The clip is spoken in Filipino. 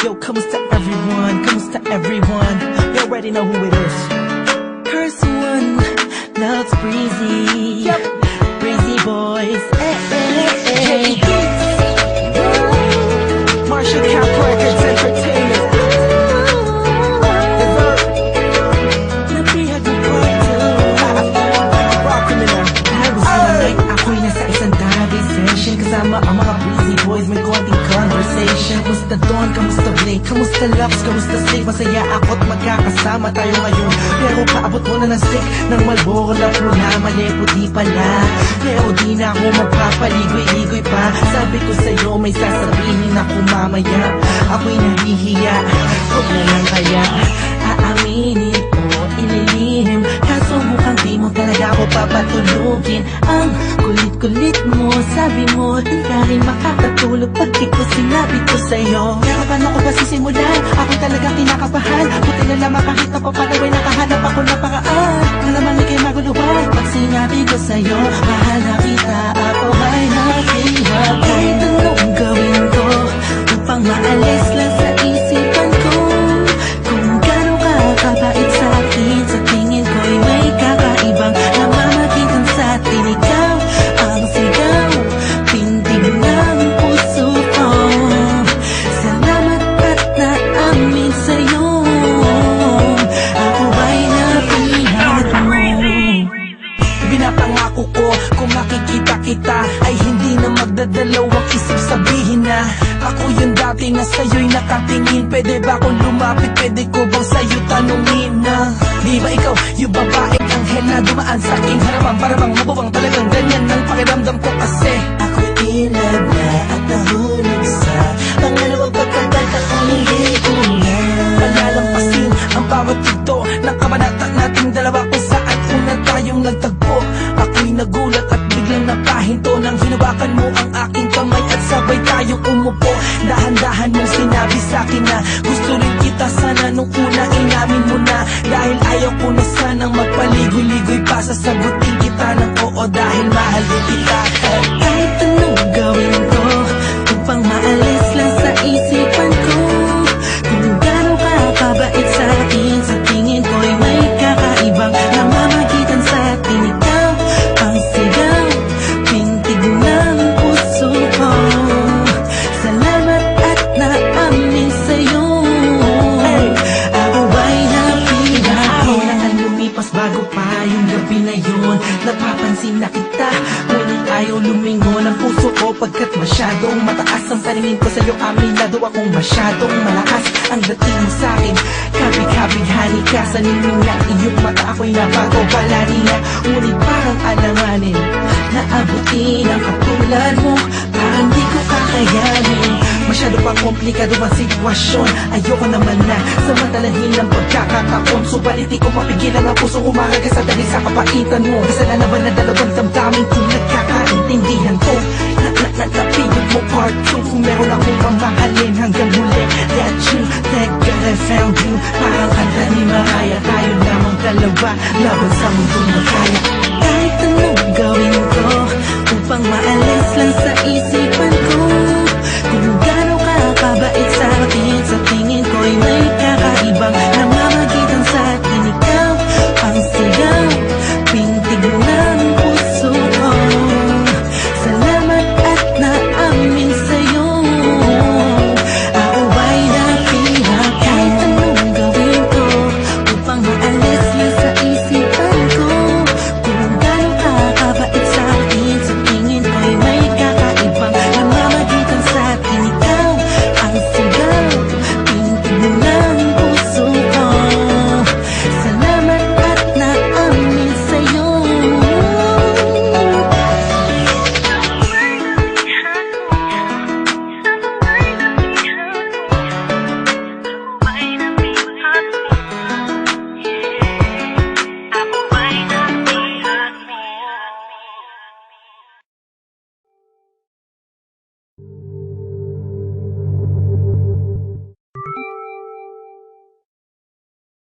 Yo, kamusta everyone? Kamusta everyone? You already know who it is. Person one loves Breezy. Yep. Breezy boys. Marshall Cap Records Entertainment. Napihag ng part 2. Rockin' na. I was on a night, ako'y nasa isang therapy session. Kasama ang mga Breezy boys, may konting conversation. Kamusta Don? Kamusta Blake? Kamusta Lux? Kamusta Steve? Masaya ako't magkakasama tayo ngayon. Pero paabot mo na ng stick ng Marlboro na pula. Mali puti pala. Pero di na ako magpapaligoy-ligoy pa. Sabi ko sa'yo may sasabihin ako mamaya. Ako'y nahihiya, huwag na lang kaya aaminin o ililihim. Kaso mukhang di mo talaga ako papatulugin. Ang kulit-kulit mo, sabi mo di ka rin makakatulog pag di ko sinabi ko sa'yo. Kaya paano ko ba sisimulan? Ako talaga kinakabahan. Buti na lamang kahit na papalaway nakahanap ako na paraan. Nalaman ikay maguluhan pag sinabi ko sa'yo mahal na kita, ako ay nakihab. Kahit anong gawin ko upang maalis lang sa isipan ko kung gano'n ka kabait sa akin. Sa tingin ko'y may kakaibang namamagitan sa atin. Ikaw ang sigaw, tindig ng puso ko. Salamat at naamin sa'yo, ako ay napihag mo. Pinapangako ko kung makikita kita ay hindi na magdadalawang isip sabihin na ako yung dati na sa'yo'y nakatingin. Pwede ba akong lumapit? Pwede ko bang sa'yo tanungin na di ba ikaw yung babaeng anghel na dumaan sa aking harapan? Para bang mabuwang talagang ganyan ng pakiramdam ko kasi ako'y in love na at nahulog sa pangalawang pagkakanta kong hindi ko na palalampasin ang bawat ito ng kabanata nating dalawa kung saan una tayong nagtagpo. Ako'y nagulat at biglang napahinto nang hinawakan mo ang aking kamay at sabay tayong umupo. Dahan-dahan mong sinabi sa'kin na gusto rin kita sana nung una inamin mo na. Dahil ayaw ko na sanang magpaligoy-ligoy pa, sasagutin kita ng oo dahil mahal din kita. Kahit anong gawin ko upang maalis lang sa isipan ko kung gano'n ka kabait sa akin. Sa tingin ko'y may kakaibang namamagitan sa atin. Ikaw ang sigaw, pintig ng puso ko. Salamat at naamin sa'yo, ako ay napihag mo. Kailangan lumipas bago pa yung gabi na yun. Napapansin na kita, ngunit ayaw lumingon ang puso ko pagkat masyadong mataas ang paningin ko sa'yo. Aminado akong masyadong malakas ang dating mo sa'kin. Kabig-kabighani ka sa niling ng iyong mata. Ako'y napagobalanin na, ngunit parang alanganin na abutin ang katulad mo. Parang di ko kakayanin. Masyado pang komplikado ang sitwasyon. Ayoko naman na samantalahin ang pagkakataon. Subalit di ko mapigilan ang pusong umaragas sa dahil sa kapaitan mo. Kasalanan ba na dalawang damdamin kung nagkakaintindihan ko? Napiyod mo part 2. Kung meron akong mamahalin hanggang huli, that you, thank God I found you. Parang kanta ni Mariah, tayo lamang dalawa laban sa mundong magkaya. Kahit anong gawin ko upang maalis lang sa isip